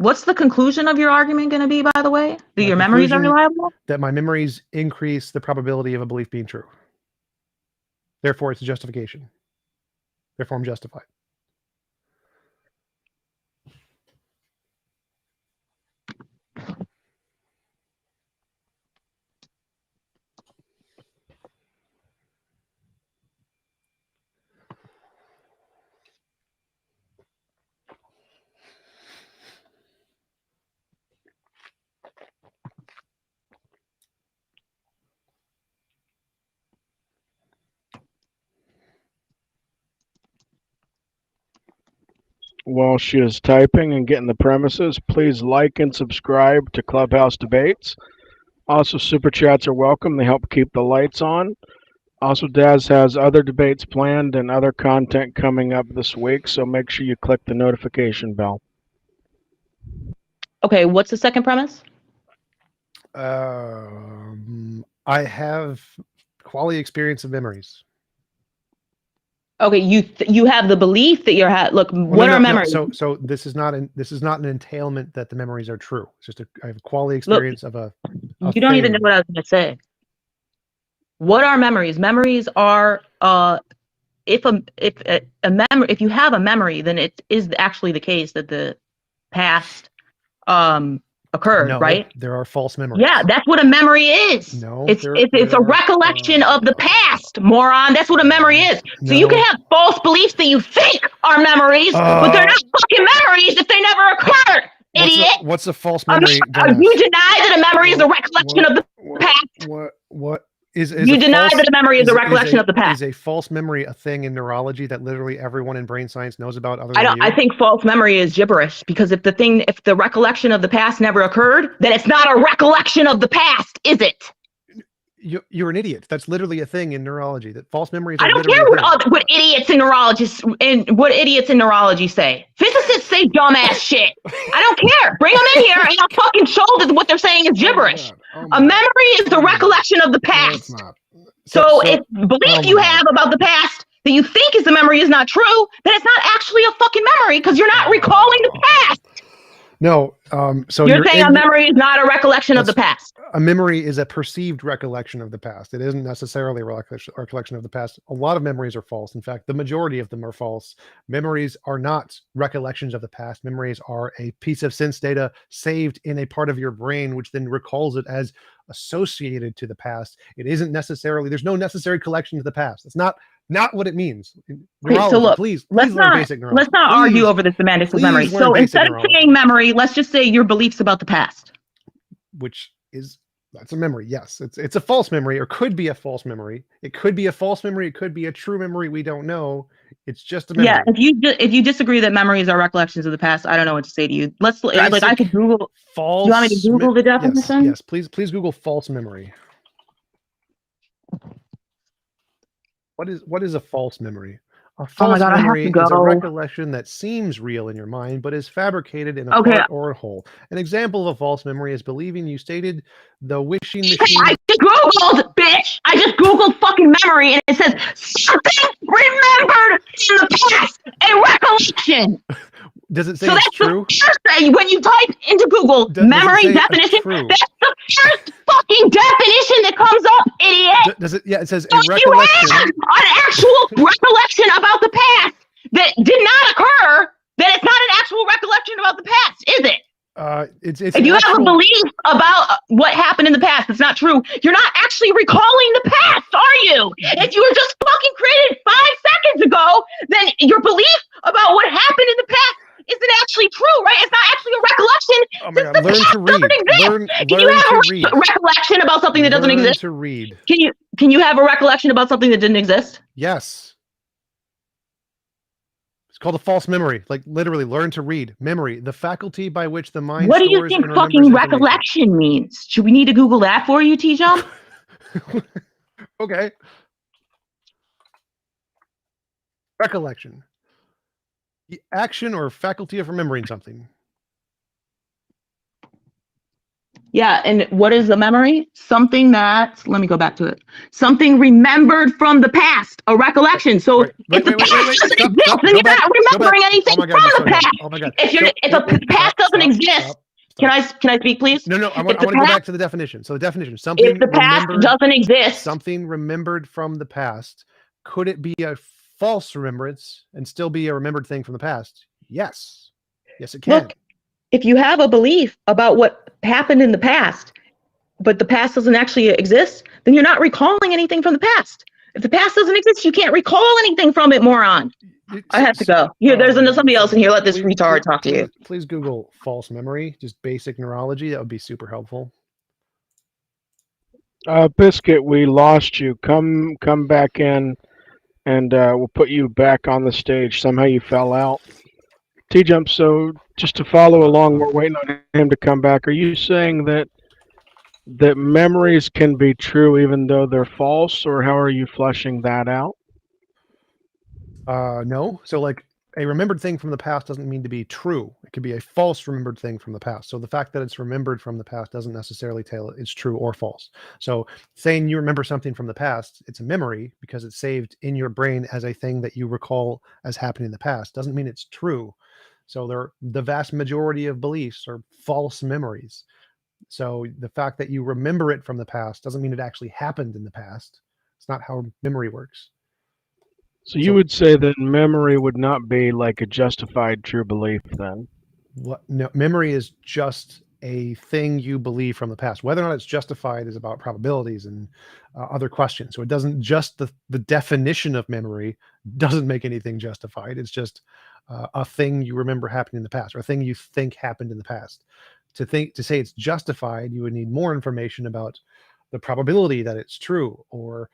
What's the conclusion of your argument going to be, by the way? That your memories are reliable? That my memories increase the probability of a belief being true. Therefore, it's a justification. Therefore, I'm justified. While she is typing and getting the premises, please like and subscribe to Clubhouse Debates. Also, super chats are welcome. They help keep the lights on. Also, Daz has other debates planned and other content coming up this week, so make sure you click the notification bell. Okay, what's the second premise? I have quality experience of memories. Okay, you have the belief that you're look. Well, what are memories? So this is not an entailment that the memories are true. It's just I have a quality experience of a. You don't even know what I was going to say. What are memories? Memories are if you have a memory, then it is actually the case that the past occurred, No, right? There are false memories. Yeah, that's what a memory is. No, it's a recollection of the past, moron. That's what a memory is. So you can have false beliefs that you think are memories, but they're not fucking memories if they never occurred. Idiot. What's a false memory? You deny that a memory is a recollection of the past. What is you deny that a memory is a recollection of the past? Is a false memory a thing in neurology that literally everyone in brain science knows about? Other than you? I think false memory is gibberish, because if the recollection of the past never occurred, then it's not a recollection of the past, is it? You're an idiot. That's literally a thing in neurology. That false memories. I don't care what idiots and neurologists and what idiots in neurology say. Physicists say dumbass shit. I don't care. Bring them in here and I'll fucking show that what they're saying is gibberish. A memory is the recollection of the past. No, so if belief you have about the past that you think is the memory is not true, then it's not actually a fucking memory because you're not recalling the past. No, so you're saying a memory is not a recollection of the past. A memory is a perceived recollection of the past. It isn't necessarily a recollection of the past. A lot of memories are false. In fact, the majority of them are false. Memories are not recollections of the past. Memories are a piece of sense data saved in a part of your brain, which then recalls it as associated to the past. It isn't necessarily, there's no necessary collection to the past. It's not what it means. Okay, so look, please let's not argue over the semantics of memory. So instead of saying memory, let's just say your beliefs about the past. That's a memory. Yes, it's a false memory, or could be a false memory. It could be a false memory. It could be a true memory. We don't know. It's just a memory. Yeah, if you disagree that memories are recollections of the past, I don't know what to say to you. I could Google. False. You want me to Google the definition? Yes, please Google false memory. What is a false memory? A false memory is a recollection that seems real in your mind, but is fabricated in a part or a whole. An example of a false memory is believing you stated the wishing machine. I just Googled, bitch! I just Googled fucking memory, and it says something remembered in the past, a recollection. Does it say it's true? When you type into Google memory definition, that's the first fucking definition that comes up, idiot. Does it? Yeah, it says a recollection. You have an actual recollection about the past that did not occur. Then it's not an actual recollection about the past, is it? It's if you have a belief about what happened in the past, it's not true. You're not actually recalling the past, are you? If you were just fucking created 5 seconds ago, then your belief about what happened in the past isn't actually true, right? It's not actually a recollection. Oh my God, learn to read. Can you have a recollection about something that doesn't exist? Learn to read. Can you have a recollection about something that didn't exist? Yes. It's called a false memory. Like literally, learn to read. Memory, the faculty by which the mind. What do you think fucking recollection means? Should we need to Google that for you, TJump? Okay. Recollection. The action or faculty of remembering something. Yeah, and what is the memory? Something that, let me go back to it. Something remembered from the past, a recollection. So Wait, if the wait, past wait, doesn't stop, exist, stop, then go you're back, not go back. remembering anything Oh my God, from you're so the dumb. past. Oh my God. If So, the past doesn't exist, can I speak, please? No, I If want the to go past, back to the definition. So the definition, if something the past remembered, doesn't exist, something remembered from the past, could it be a false remembrance and still be a remembered thing from the past? Yes. Yes, it can. look, if you have a belief about what happened in the past, but the past doesn't actually exist, then you're not recalling anything from the past. If the past doesn't exist, you can't recall anything from it, moron. I have to go. Here, there's somebody else in here. Let this retard talk to you. Please Google false memory, just basic neurology. That would be super helpful. Buscuit, we lost you. Come back in, and we'll put you back on the stage. Somehow you fell out. TJump, so just to follow along, we're waiting on him to come back. Are you saying that memories can be true even though they're false, or how are you fleshing that out? No. So like a remembered thing from the past doesn't mean to be true. It could be a false remembered thing from the past. So the fact that it's remembered from the past doesn't necessarily tell it's true or false. So saying you remember something from the past, it's a memory because it's saved in your brain as a thing that you recall as happening in the past. Doesn't mean it's true. So the vast majority of beliefs are false memories. So the fact that you remember it from the past doesn't mean it actually happened in the past. It's not how memory works. So you would say that memory would not be like a justified true belief then? What? No, memory is just a thing you believe from the past. Whether or not it's justified is about probabilities and other questions. So it doesn't just the definition of memory doesn't make anything justified. It's just a thing you remember happening in the past, or a thing you think happened in the past. To say it's justified, you would need more information about the probability that it's true, or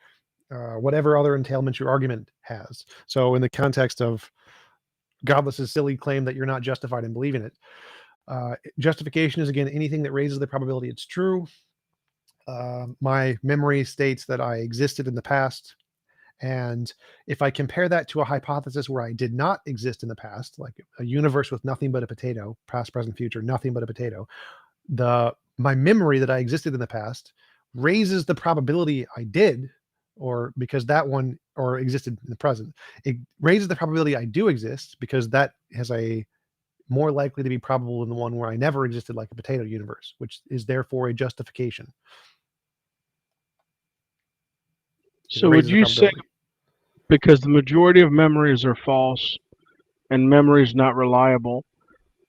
whatever other entailment your argument has. So in the context of Godless's silly claim that you're not justified in believing it, justification is, again, anything that raises the probability it's true. My memory states that I existed in the past, and if I compare that to a hypothesis where I did not exist in the past, like a universe with nothing but a potato, past, present, future, nothing but a potato, my memory that I existed in the past raises the probability I did, or because that one, or existed in the present, it raises the probability I do exist, because that has a more likely to be probable than the one where I never existed, like a potato universe, which is therefore a justification. So would you say, because the majority of memories are false and memories not reliable,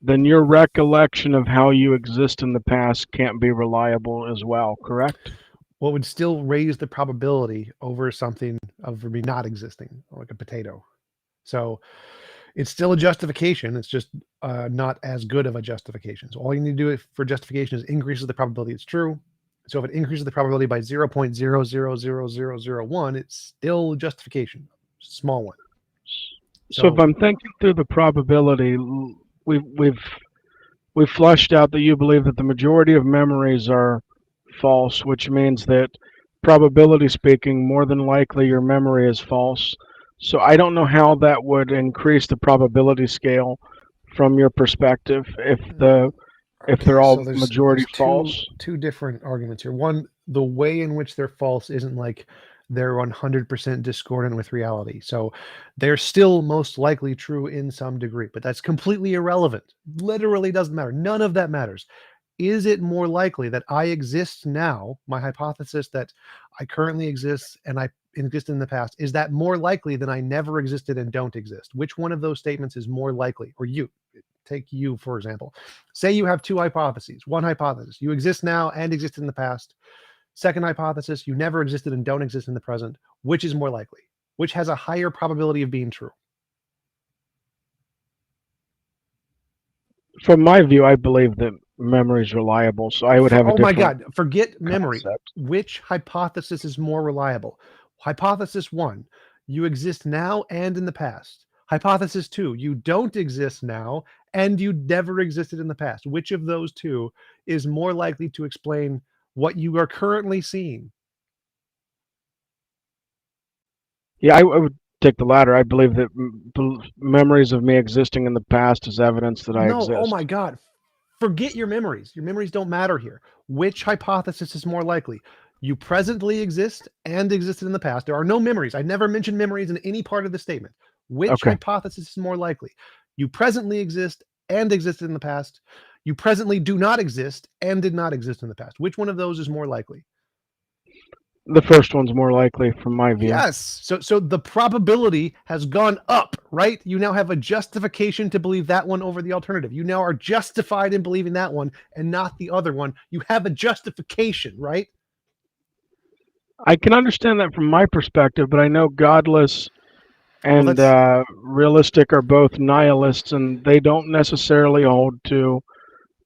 then your recollection of how you exist in the past can't be reliable as well, correct? What would still raise the probability over something of me not existing, like a potato. So it's still a justification. It's just not as good of a justification. So all you need to do for justification is increases the probability it's true. So if it increases the probability by 0.000001, it's still justification, small one. So if I'm thinking through the probability, we've fleshed out that you believe that the majority of memories are false, which means that, probability speaking, more than likely your memory is false. So I don't know how that would increase the probability scale from your perspective if they're all majority false. Two different arguments here. One, the way in which they're false isn't like they're 100% discordant with reality. So they're still most likely true in some degree, but that's completely irrelevant. Literally doesn't matter. None of that matters. Is it more likely that I exist now, my hypothesis that I currently exist and I exist in the past, is that more likely than I never existed and don't exist? Which one of those statements is more likely? Or you, take you, for example. Say you have two hypotheses. One hypothesis, you exist now and existed in the past. Second hypothesis, you never existed and don't exist in the present. Which is more likely? Which has a higher probability of being true? From my view, I believe that memory is reliable, so I would have a different... Oh my God, forget memory. Concept. Which hypothesis is more reliable? Hypothesis 1, you exist now and in the past. Hypothesis 2, you don't exist now and you never existed in the past. Which of those two is more likely to explain what you are currently seeing? Yeah, I would take the latter. I believe that memories of me existing in the past is evidence that I exist. Oh my God. Forget your memories. Your memories don't matter here. Which hypothesis is more likely? You presently exist and existed in the past. There are no memories. I never mentioned memories in any part of the statement. Which hypothesis is more likely? You presently exist and existed in the past. You presently do not exist and did not exist in the past. Which one of those is more likely? The first one's more likely from my view. Yes. So the probability has gone up, right? You now have a justification to believe that one over the alternative. You now are justified in believing that one and not the other one. You have a justification, right? I can understand that from my perspective, but I know Godless and Realistic are both nihilists, and they don't necessarily hold to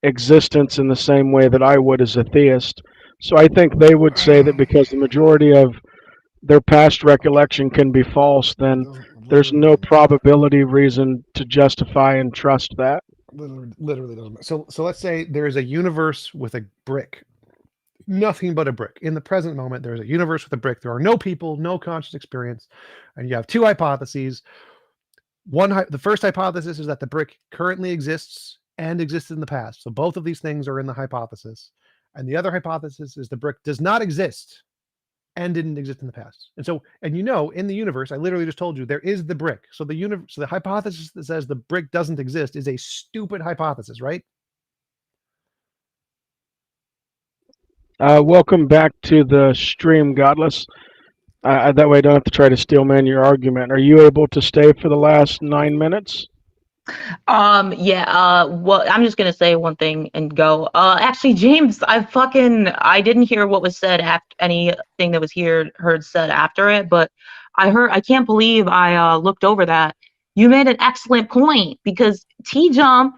existence in the same way that I would as a theist. So I think they would say that because the majority of their past recollection can be false, then there's no probability reason to justify and trust that. Literally doesn't. So let's say there is a universe with a brick. Nothing but a brick. In the present moment, there's a universe with a brick. There are no people, no conscious experience, and you have two hypotheses. The first hypothesis is that the brick currently exists and existed in the past. So both of these things are in the hypothesis. And the other hypothesis is the brick does not exist and didn't exist in the past. And so, and you know, in the universe, I literally just told you there is the brick. So the hypothesis that says the brick doesn't exist is a stupid hypothesis, right? Welcome back to the stream, Godless. That way I don't have to try to steelman your argument. Are you able to stay for the last 9 minutes? Well, I'm just gonna say one thing and go. Actually, James, I didn't hear what was said after anything that was heard said after it, but I can't believe I looked over that. You made an excellent point because TJump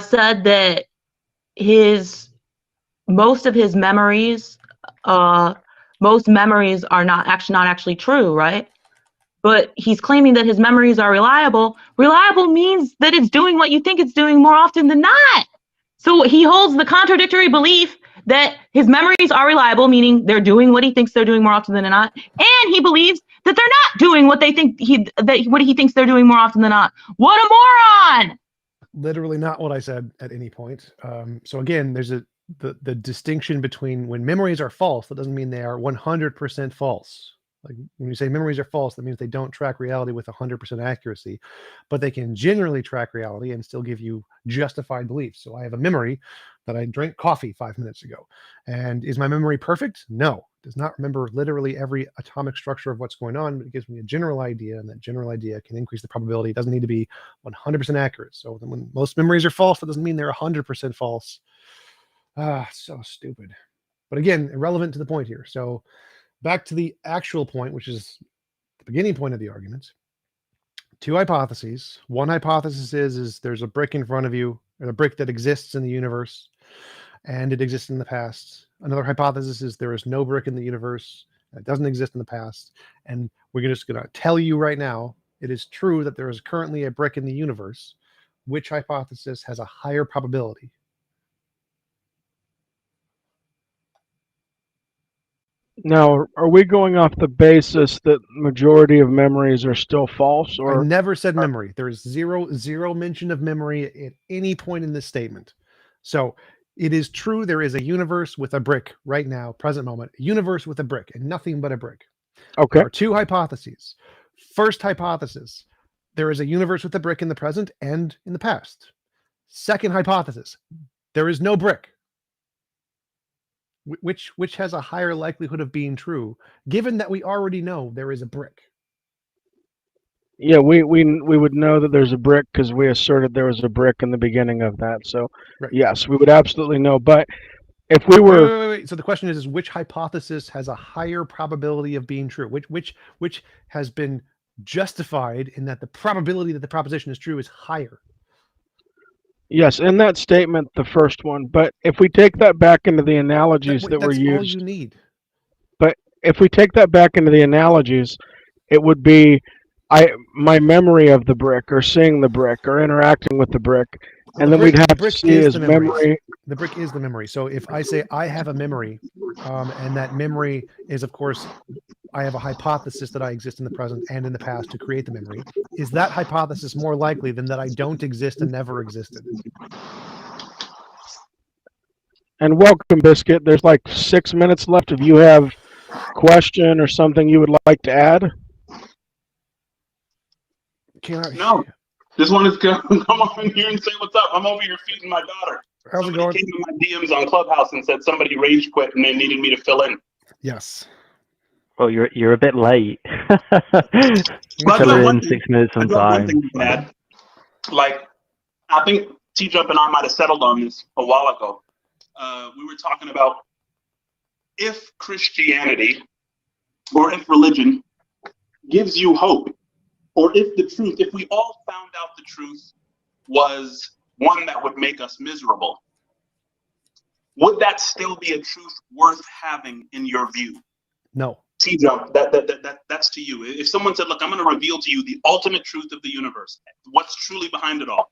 said that most memories are not actually true, right? But he's claiming that his memories are reliable. Reliable means that it's doing what you think it's doing more often than not. So he holds the contradictory belief that his memories are reliable, meaning they're doing what he thinks they're doing more often than not, and he believes that they're not doing what he thinks they're doing more often than not. What a moron! Literally not what I said at any point. So again, there's the distinction between when memories are false, that doesn't mean they are 100% false. Like when you say memories are false, that means they don't track reality with 100% accuracy, but they can generally track reality and still give you justified beliefs. So I have a memory that I drank coffee 5 minutes ago. And is my memory perfect? No. It does not remember literally every atomic structure of what's going on, but it gives me a general idea, and that general idea can increase the probability. It doesn't need to be 100% accurate. So when most memories are false, that doesn't mean they're 100% false. So stupid. But again, irrelevant to the point here. So back to the actual point, which is the beginning point of the argument. Two hypotheses. One hypothesis is there's a brick in front of you, or a brick that exists in the universe, and it exists in the past. Another hypothesis is there is no brick in the universe, it doesn't exist in the past. And we're just going to tell you right now, it is true that there is currently a brick in the universe. Which hypothesis has a higher probability? Now, are we going off the basis that majority of memories are still false? Or I never said memory. There is zero mention of memory at any point in this statement. So it is true there is a universe with a brick right now, present moment, a universe with a brick and nothing but a brick. Okay. There are two hypotheses. First hypothesis, there is a universe with a brick in the present and in the past. Second hypothesis, there is no brick. Which has a higher likelihood of being true, given that we already know there is a brick? Yeah, we would know that there's a brick because we asserted there was a brick in the beginning of that. So right. Yes, we would absolutely know. But if we were wait. So the question is which hypothesis has a higher probability of being true? Which has been justified in that the probability that the proposition is true is higher? Yes, in that statement, the first one. But if we take that back into the analogies that were used, that's all you need. But if we take that back into the analogies, it would be my memory of the brick, or seeing the brick, or interacting with the brick, and then we'd have to see his memory. The brick is the memory. So if I say I have a memory, and that memory is, of course, I have a hypothesis that I exist in the present and in the past to create the memory, is that hypothesis more likely than that I don't exist and never existed? And welcome, Biscuit. There's like 6 minutes left. If you have question or something you would like to add. No. Just wanted to come on here and say what's up. I'm over here feeding my daughter. How's it Somebody going? came in my DMs on Clubhouse and said somebody rage quit and they needed me to fill in. Yes. Well, you're a bit late. But Fill one in thing- 6 minutes I on do have one time. thing to add. Like, I think TJump and I might have settled on this a while ago. We were talking about if Christianity or if religion gives you hope, or if the truth, if we all found out the truth was one that would make us miserable, would that still be a truth worth having in your view? No. TJump, that's to you. If someone said, look, I'm going to reveal to you the ultimate truth of the universe, what's truly behind it all,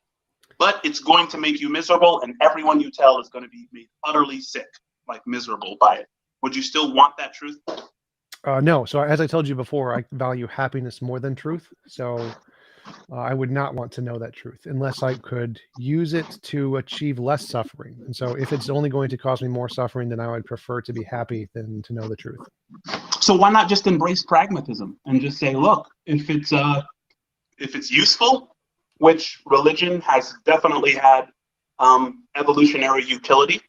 but it's going to make you miserable and everyone you tell is going to be made utterly sick, like miserable by it. Would you still want that truth? No. So as I told you before, I value happiness more than truth. So I would not want to know that truth unless I could use it to achieve less suffering. And so if it's only going to cause me more suffering, then I would prefer to be happy than to know the truth. So why not just embrace pragmatism and just say, look, if it's useful, which religion has definitely had evolutionary utility,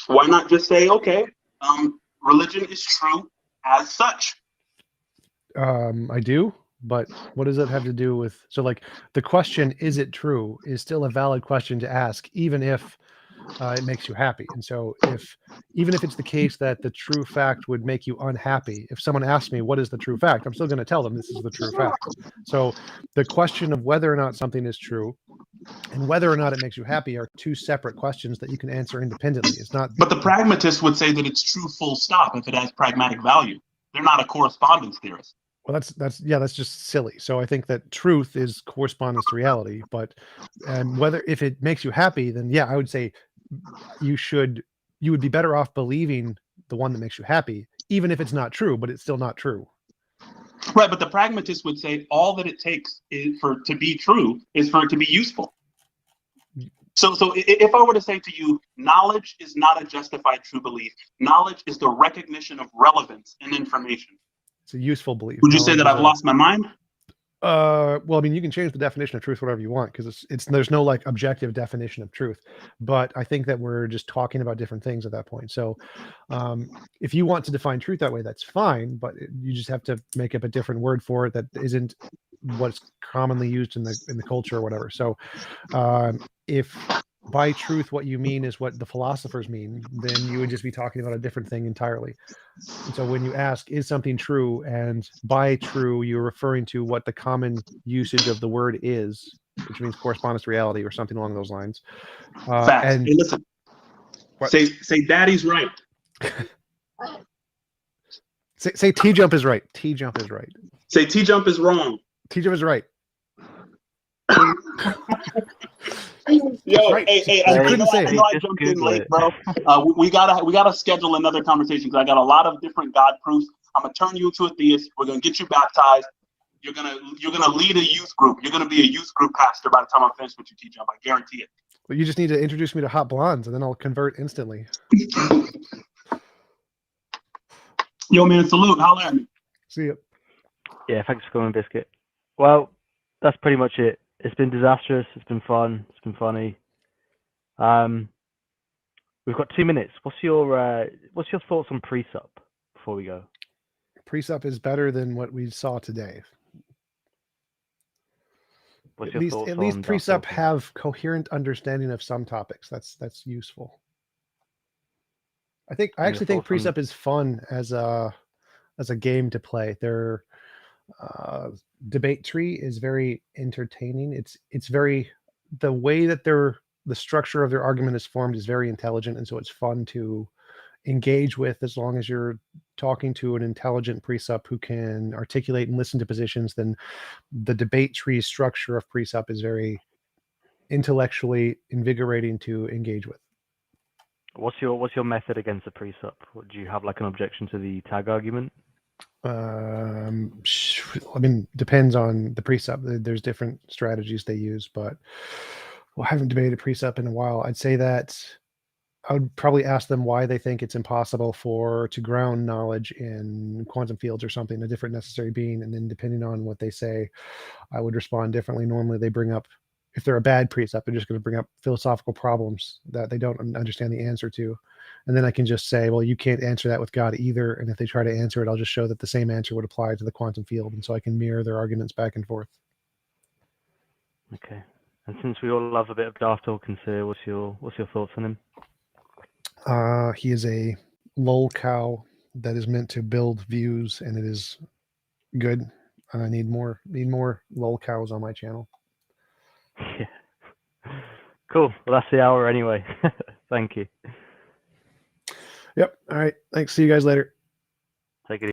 why not just say, okay, religion is true as such? I do, but what does that have to do with? So like the question, is it true, is still a valid question to ask, even if it makes you happy. And so even if it's the case that the true fact would make you unhappy, if someone asks me, what is the true fact? I'm still going to tell them this is the true fact. So the question of whether or not something is true and whether or not it makes you happy are two separate questions that you can answer independently. It's not. But the pragmatist would say that it's true full stop if it has pragmatic value. They're not a correspondence theorist. Well, that's just silly. So I think that truth is correspondence to reality, but if it makes you happy, then yeah, I would say you would be better off believing the one that makes you happy, even if it's not true, but it's still not true. Right, but the pragmatist would say all that it takes to be true is for it to be useful. So if I were to say to you, knowledge is not a justified true belief. Knowledge is the recognition of relevance in information. It's a useful belief. Would you say that I've lost my mind? Well, I mean, you can change the definition of truth whatever you want, because there's no like objective definition of truth. But I think that we're just talking about different things at that point. So if you want to define truth that way, that's fine, but you just have to make up a different word for it that isn't what's commonly used in the culture or whatever. So if by truth what you mean is what the philosophers mean, then you would just be talking about a different thing entirely. And so when you ask, is something true, and by true you're referring to what the common usage of the word is, which means correspondence to reality or something along those lines. Facts. And hey, listen, say daddy's right. say TJump is right. TJump is right. Say TJump is wrong. TJump is right. Yo, right. hey, I I couldn't say it. know I jumped in late, bro. We gotta schedule another conversation because I got a lot of different God proofs. I'm gonna turn you into a theist. We're gonna get you baptized. You're gonna lead a youth group. You're gonna be a youth group pastor by the time I'm finished with you, TJump. I guarantee it. Well, you just need to introduce me to hot blondes, and then I'll convert instantly. Yo, man, salute. Holla at me. See you. Yeah, thanks for coming, Biscuit. Well, that's pretty much it. It's been disastrous. It's been fun. It's been funny. We've got 2 minutes. What's your thoughts on pre-sup before we go? Pre-sup is better than what we saw today. What's At least pre-sup have coherent understanding of some topics. That's useful. I actually think pre-sup is fun as a game to play. Their debate tree is very entertaining. It's very, the way that the structure of their argument is formed is very intelligent, and so it's fun to engage with as long as you're talking to an intelligent pre-sup who can articulate and listen to positions. Then the debate tree structure of pre-sup is very intellectually invigorating to engage with. What's your method against the pre-sup? Do you have like an objection to the tag argument? I mean, depends on the pre-sup. There's different strategies they use, but I haven't debated pre-sup in a while. I'd say that I would probably ask them why they think it's impossible to ground knowledge in quantum fields or something, a different necessary being. And then depending on what they say, I would respond differently. Normally they bring up, if they're a bad precept, they're just going to bring up philosophical problems that they don't understand the answer to. And then I can just say, well, you can't answer that with God either. And if they try to answer it, I'll just show that the same answer would apply to the quantum field. And so I can mirror their arguments back and forth. Okay. And since we all love a bit of Darth Dawkins here, what's your thoughts on him? He is a lol cow that is meant to build views, and it is good. I need more lol cows on my channel. Yeah. Cool. Well, that's the hour anyway. Thank you. Yep. All right. Thanks. See you guys later.